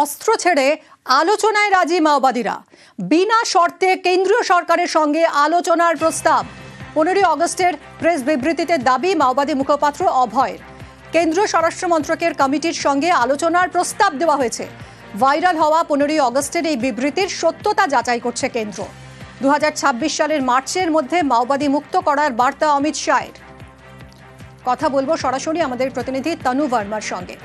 অস্ত্র ছেড়ে আলোচনায় রাজি মাওবাদীরা। বিনা শর্তে কেন্দ্রীয় সরকারের সঙ্গে আলোচনার প্রস্তাব। 15 আগস্টের প্রেস বিবৃতিতে দাবি মাওবাদী মুখপাত্র অভয়ের, কেন্দ্রীয় স্বরাষ্ট্র মন্ত্রকের কমিটির সঙ্গে আলোচনার প্রস্তাব দেওয়া হয়েছে। ভাইরাল হওয়া 15 আগস্টের এই বিবৃতির সত্যতা যাচাই করছে কেন্দ্র। 2026 সালের মার্চের মধ্যে মাওবাদী মুক্ত করার বার্তা অমিত শাহের। কথা বলবো সরাসরি আমাদের প্রতিনিধি তনু वर्मा সঙ্গে।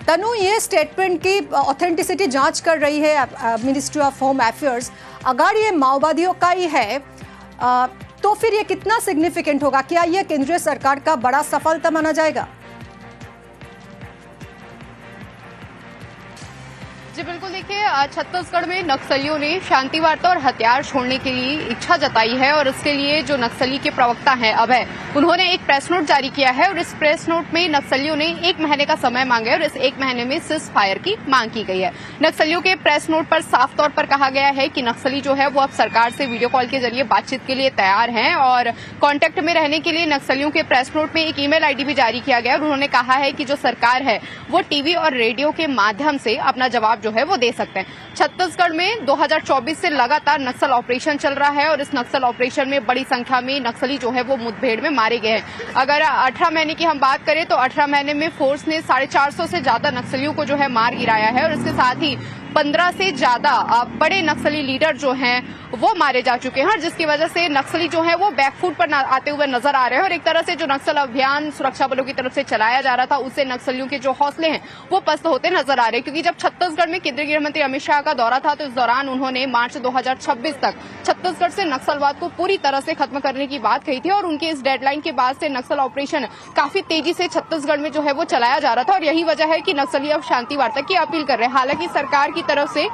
तनु, ये स्टेटमेंट की ऑथेंटिसिटी जांच कर रही है मिनिस्ट्री ऑफ होम अफेयर्स। अगर ये माओवादियों का ही है तो फिर ये कितना सिग्निफिकेंट होगा? क्या ये केंद्रीय सरकार का बड़ा सफलता माना जाएगा? जी बिल्कुल, देखिए छत्तीसगढ़ में नक्सलियों ने शांति वार्ता और हथियार छोड़ने के लिए इच्छा जताई है और इसके लिए जो नक्सली के प्रवक्ता हैं अभय, उन्होंने एक प्रेस नोट जारी किया है और इस प्रेस नोट में नक्सलियों ने 1 महीने का समय मांगा है और इस 1 महीने में सीज फायर की मांग की गई है। नक्सलियों के प्रेस नोट पर साफ तौर पर कहा गया है कि नक्सली जो है वो अब सरकार से वीडियो कॉल के जरिए बातचीत के लिए तैयार हैं और कांटेक्ट में रहने के लिए नक्सलियों के प्रेस नोट में एक ईमेल आईडी भी जारी किया गया और उन्होंने कहा है कि जो सरकार है वो टीवी और रेडियो के माध्यम से अपना जवाब जो है वो दे सकते हैं। छत्तीसगढ़ में 2024 से लगातार नक्सल ऑपरेशन चल रहा है और इस नक्सल ऑपरेशन में बड़ी संख्या में नक्सली जो है वो मुठभेड़ में मारे गए हैं। अगर 18 महीने की हम बात करें तो 18 महीने में फोर्स ने 450 से ज्यादा नक्सलियों को जो है मार गिराया है और इसके साथ ही 15 से ज्यादा बड़े नक्सली लीडर जो हैं वो मारे जा चुके हैं, जिसकी वजह से नक्सली जो है वो बैकफुट पर आते हुए नजर आ रहे हैं और एक तरह से जो नक्सल अभियान सुरक्षा बलों की तरफ से चलाया जा रहा था उससे नक्सलियों के जो हौसले हैं वो पस्त होते नजर आ रहे हैं। क्योंकि जब छत्तीसगढ़ में केंद्रीय गृह मंत्री अमित शाह का दौरा था तो इस दौरान उन्होंने मार्च 2026 तक छत्तीसगढ़ से नक्सलवाद को पूरी तरह से खत्म करने की बात कही थी और उनके इस डेडलाइन के बाद से नक्सल ऑपरेशन काफी तेजी से छत्तीसगढ़ में जो है वो चलाया जा रहा था और यही वजह है कि नक्सली अब शांति वार्ता की अपील कर रहे हैं। हालांकि सरकार की तरफ से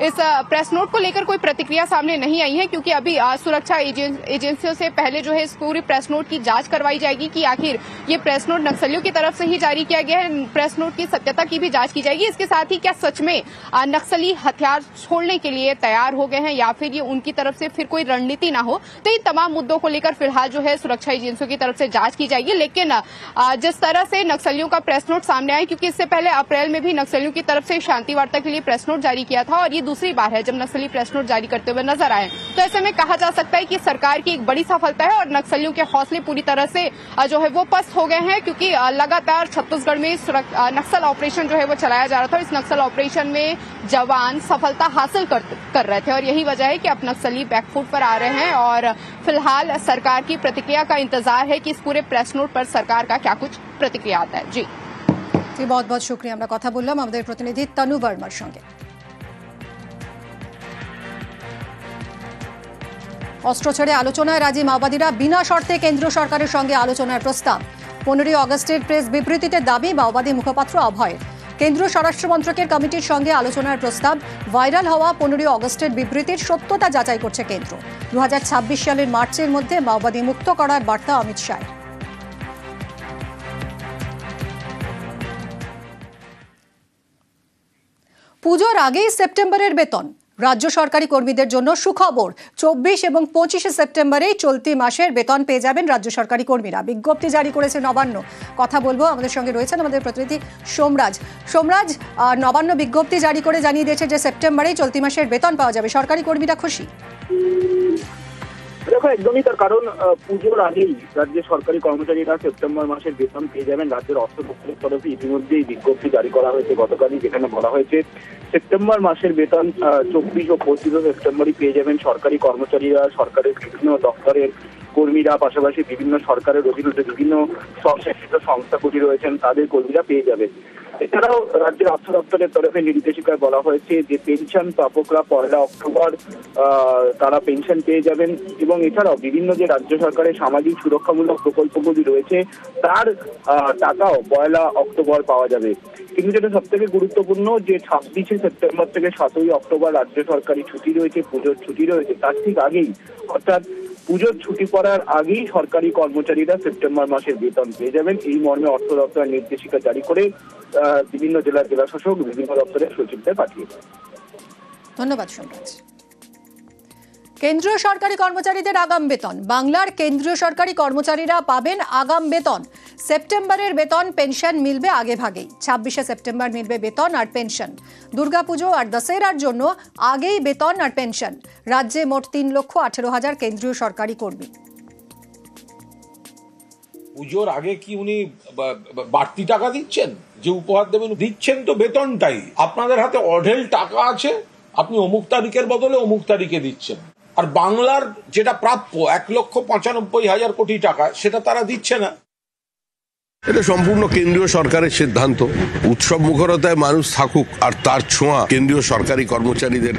इस प्रेस नोट को लेकर कोई प्रतिक्रिया सामने नहीं आई है क्योंकि अभी सुरक्षा एजेंसियों से पहले जो है इस पूरी प्रेस नोट की जांच करवाई जाएगी कि आखिर ये प्रेस नोट नक्सलियों की तरफ से ही जारी किया गया है। प्रेस नोट की सत्यता की भी जांच की जाएगी। इसके साथ ही क्या सच में नक्सली हथियार छोड़ने के लिए तैयार हो गए हैं या फिर ये उनकी तरफ से फिर कोई रणनीति ना हो, तो इन तमाम मुद्दों को लेकर फिलहाल जो है सुरक्षा एजेंसियों की तरफ से जांच की जाएगी। लेकिन जिस तरह से नक्सलियों का प्रेस नोट सामने आया, क्योंकि इससे पहले अप्रैल में भी नक्सलियों की तरफ से शांति वार्ता के लिए प्रेस नोट जारी किया था और ये दूसरी बार है जब नक्सली प्रेस नोट जारी करते हुए नजर आए, तो ऐसे में कहा जा सकता है कि सरकार की एक बड़ी सफलता है और नक्सलियों के हौसले पूरी तरह से जो है वो पस्त हो गए हैं क्योंकि लगातार छत्तीसगढ़ में नक्सल ऑपरेशन जो है वो चलाया जा रहा था। इस नक्सल ऑपरेशन में जवान सफलता हासिल कर रहे थे और यही वजह है कि अब नक्सली बैकफुट पर आ रहे हैं और फिलहाल सरकार की प्रतिक्रिया का इंतजार है कि इस पूरे प्रेस नोट पर सरकार का क्या कुछ प्रतिक्रिया आता है। जी बहुत बहुत शुक्रिया। আমরা কথা বললাম আমাদের প্রতিনিধি তনু वर्माর সঙ্গে। অস্ত্র ছেড়ে আলোচনায় রাজি মাওবাদীরা, বিনা শর্তে কেন্দ্রীয় সরকারের সঙ্গে আলোচনার প্রস্তাব। 15 আগস্টের প্রেস বিবৃতিতে দাবি মাওবাদী মুখপাত্র অভয়ের, কেন্দ্রীয় স্বরাষ্ট্র মন্ত্রকের কমিটির সঙ্গে আলোচনার প্রস্তাব। ভাইরাল হওয়া 15 আগস্টের বিবৃতির সত্যতা যাচাই করছে কেন্দ্র। 2026 সালের মার্চের মধ্যে মাওবাদী মুক্ত করার বার্তা অমিত শাহের। পুজোর আগেই সেপ্টেম্বরের বেতন। রাজ্য সরকারি কর্মীদের জন্য সুখবর, 24 এবং 25 সেপ্টেম্বরেই চলতি মাসের বেতন পেয়ে যাবেন রাজ্য সরকারি কর্মীরা। বিজ্ঞপ্তি জারি করেছে নবান্ন। কথা বলবো, আমাদের সঙ্গে রয়েছেন আমাদের প্রতিনিধি সোমরাজ। সোমরাজ, নবান্ন বিজ্ঞপ্তি জারি করে জানিয়ে দিয়েছে যে সেপ্টেম্বরেই চলতি মাসের বেতন পাওয়া যাবে। সরকারি কর্মীরা খুশি? দেখো, একদমই তার কারণ পুজোর আগেই রাজ্যের সরকারি কর্মচারীরা সেপ্টেম্বর মাসের বেতন পেয়ে যাবেন। রাজ্যের অর্থ দপ্তরের তরফে ইতিমধ্যেই বিজ্ঞপ্তি জারি করা হয়েছে গতকালই, যেখানে বলা হয়েছে সেপ্টেম্বর মাসের বেতন 24 ও 25 সেপ্টেম্বরই পেয়ে যাবেন সরকারি কর্মচারীরা, সরকারের বিভিন্ন দপ্তরের কর্মীরা, পাশাপাশি বিভিন্ন সরকারের অধীনে বিভিন্ন স্বশাসিত সংস্থাগুলি রয়েছেন তাদের কর্মীরা পেয়ে যাবেন। এছাড়াও রাজ্যের অর্থ দপ্তরের তরফে নির্দেশিকায় বলা হয়েছে যে পেনশন প্রাপকরা 1 অক্টোবর তারা পেনশন পেয়ে যাবেন এবং এছাড়াও বিভিন্ন যে রাজ্য সরকারের সামাজিক সুরক্ষামূলক প্রকল্পগুলি রয়েছে তার টাকাও 1 অক্টোবর পাওয়া যাবে। কিন্তু যেটা সব থেকে গুরুত্বপূর্ণ যে 26 সেপ্টেম্বর থেকে 7 অক্টোবর রাজ্য সরকারি ছুটি রয়েছে, পুজোর ছুটি রয়েছে, তার ঠিক আগেই অর্থাৎ পুজোর ছুটি পড়ার আগেই সরকারি কর্মচারীরা সেপ্টেম্বর মাসের বেতন পেয়ে যাবেন। এই মর্মে অর্থ দপ্তর নির্দেশিকা জারি করে বিভিন্ন জেলা শাসক বিভিন্ন দপ্তরের সচিবদের পাঠিয়েছে। ধন্যবাদ সোমরাজ। কেন্দ্রীয় সরকারি কর্মচারীদের আগাম বেতন। বাংলার কেন্দ্রীয় সরকারি কর্মচারীরা পাবেন আগাম বেতন। সেপ্টেম্বরের বেতন পেনশন মিলবে আগে ভাগেই। 26শে সেপ্টেম্বর মিলবে বেতন আর পেনশন। দুর্গাপুজো আর দশেরার জন্য আগেই বেতন আর পেনশন। রাজ্যে মোট 3,18,000 কেন্দ্রীয় সরকারি কর্মী। পুজোর আগে কি উনি বাড়তি টাকা দিচ্ছেন? যে উপহার দেবেন দিচ্ছেন তো বেতনটাই। আপনাদের হাতে অঢেল টাকা আছে, আপনি অমুক তারিখের বদলে অমুক তারিখে দিচ্ছেন। আর বাংলার যেটা প্রাপ্য 1,95,000 কোটি টাকা, সেটা তারা দিচ্ছে না। এটা সম্পূর্ণ কেন্দ্রীয় সরকারের সিদ্ধান্ত। উৎসব মুখরতায় মানুষ থাকুক আর তার ছোঁয়া কেন্দ্রীয় সরকারি কর্মচারীদের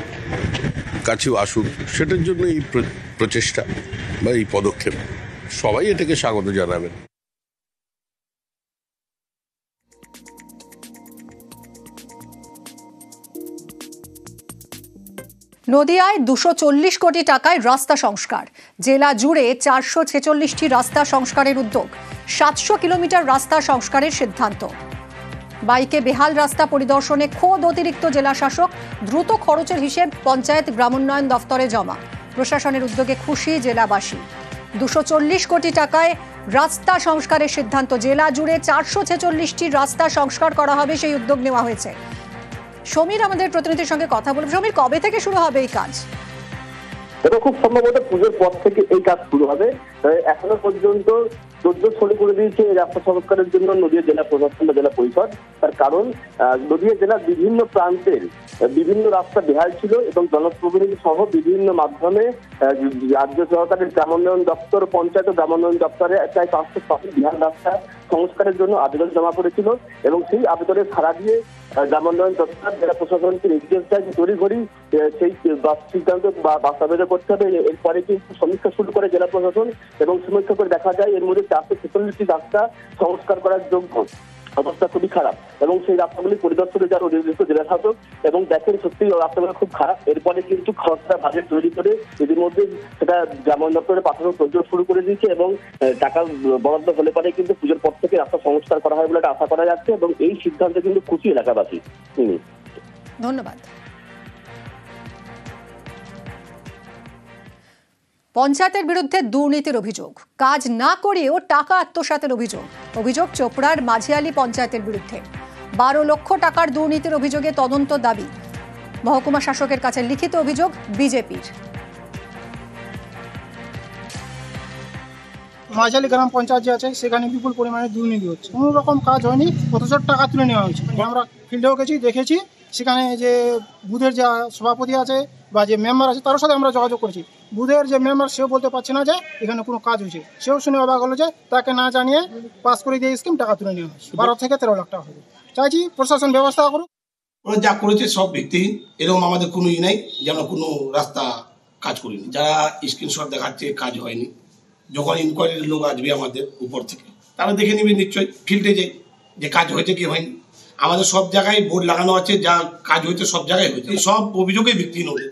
কাছেও আসুক, সেটার জন্য এই প্রচেষ্টা বা এই পদক্ষেপ। সবাই এটাকে স্বাগত জানাবেন। নদিয়ায় 240 কোটি টাকায় রাস্তা সংস্কার। জেলা জুড়ে 446টি রাস্তা সংস্কারের উদ্যোগ। 700 কিলোমিটার রাস্তা সংস্কারের সিদ্ধান্ত। বাইকে বেহাল রাস্তা পরিদর্শনে খোদ অতিরিক্ত জেলা শাসক। দ্রুত খরচের হিসেব পঞ্চায়েত গ্রামোন্নয়ন দফতরে জমা। প্রশাসনের উদ্যোগে খুশি জেলাবাসী। 240 কোটি টাকায় রাস্তা সংস্কারের সিদ্ধান্ত। জেলা জুড়ে 446টি রাস্তা সংস্কার করা হবে, সেই উদ্যোগ নেওয়া হয়েছে। সমীর আমাদের প্রতিনিধির সঙ্গে কথা বলব। সমীর, কবে থেকে শুরু হবে এই কাজ? এটা খুব সম্ভবত পুজোর পর থেকে এই কাজ শুরু হবে। এখনো পর্যন্ত 14 ছড়ি করে দিয়েছে এই রাস্তা সংস্কারের জন্য নদীয়া জেলা প্রশাসন বা জেলা পরিষদ। তার কারণ নদীয়া জেলার বিভিন্ন প্রান্তের বিভিন্ন রাস্তা বেহাল ছিল এবং জনপ্রতিনিধি সহ বিভিন্ন মাধ্যমে রাজ্য সরকারের গ্রামোন্নয়ন দপ্তর, পঞ্চায়েত ও গ্রামোন্নয়ন দপ্তরে প্রায় 500 বেহাল রাস্তা সংস্কারের জন্য আবেদন জমা করেছিল এবং সেই আবেদনের সাড়া দিয়ে গ্রামোন্নয়ন দপ্তর জেলা প্রশাসনকে নির্দেশ দেয় যে তড়িঘড়ি সেই সিদ্ধান্ত বা বাস্তবায়ন করতে হবে। এরপরে কিন্তু সমীক্ষা শুরু করে জেলা প্রশাসন এবং সমীক্ষা করে দেখা যায় এর মধ্যে 446টি রাস্তা সংস্কার করার যোগ্য। অবস্থা খুবই খারাপ এবং সেই রাস্তাগুলি পরিদর্শনে যারা নির্দিষ্ট জেলা শাসক এবং দেখেন সত্যি রাস্তাগুলো খুব খারাপ। এরপরে কিন্তু খসড়া বাজেট তৈরি করে এদের মধ্যে সেটা গ্রামোন্নয়ন দপ্তরে পাঠানোর প্রযোগ শুরু করে দিয়েছে এবং টাকা বরাদ্দ হলে পরে কিন্তু পুজোর পর থেকে রাস্তা সংস্কার করা হয় বলে একটা আশা করা যাচ্ছে এবং এই সিদ্ধান্তে কিন্তু খুশি এলাকাবাসী। ধন্যবাদ। পঞ্চায়েতের বিরুদ্ধে দুর্নীতির অভিযোগ। কাজ না করেও টাকা আত্মসাতের অভিযোগ। অভিযোগ চোপড়ার মাঝিয়ালি পঞ্চায়েতের বিরুদ্ধে। 12 লক্ষ টাকার দুর্নীতির অভিযোগে তদন্ত দাবি। মহকুমা শাসকের কাছে লিখিত অভিযোগ বিজেপির। মাঝালি গ্রাম পঞ্চায়েত যে আছে সেখানে বিপুল পরিমাণে দুর্নীতি হচ্ছে। কোনো রকম কাজ হয়নি, অথচ টাকা তুলে নেওয়া হয়েছে। আমরা ফিল্ডেও গেছি, দেখেছি। সেখানে যে বুথের যা সভাপতি আছে বা যে মেম্বার আছে তার সাথে আমরা যোগাযোগ করেছি। বুথের যে মেম্বার সেও বলতে পারছে না যে এখানে কোনো কাজ হয়েছে। সেও শুনে অবাক হলো যে তাকে না জানিয়ে পাস করে দিয়ে স্কিম টাকা তুলে নেওয়া হয়েছে। 12 থেকে 13 লাখ টাকা হবে। চাইছি প্রশাসন ব্যবস্থা করুক। ওরা যা করেছে সব ভিত্তিহীন। এরকম আমাদের কোনো নাই যে আমরা কোনো রাস্তা কাজ করিনি। যারা স্ক্রিনশট দেখাচ্ছে কাজ হয়নি, যখন ইনকোয়ারির লোক আসবে আমাদের উপর থেকে তারা দেখে নেবে নিশ্চয়ই ফিল্ডে যাই যে কাজ হয়েছে কি হয়নি। আমাদের সব জায়গায় বোর্ড লাগানো আছে, যা কাজ হয়েছে সব জায়গায় হয়েছে। সব অভিযোগে ভিত্তিহীন হবে।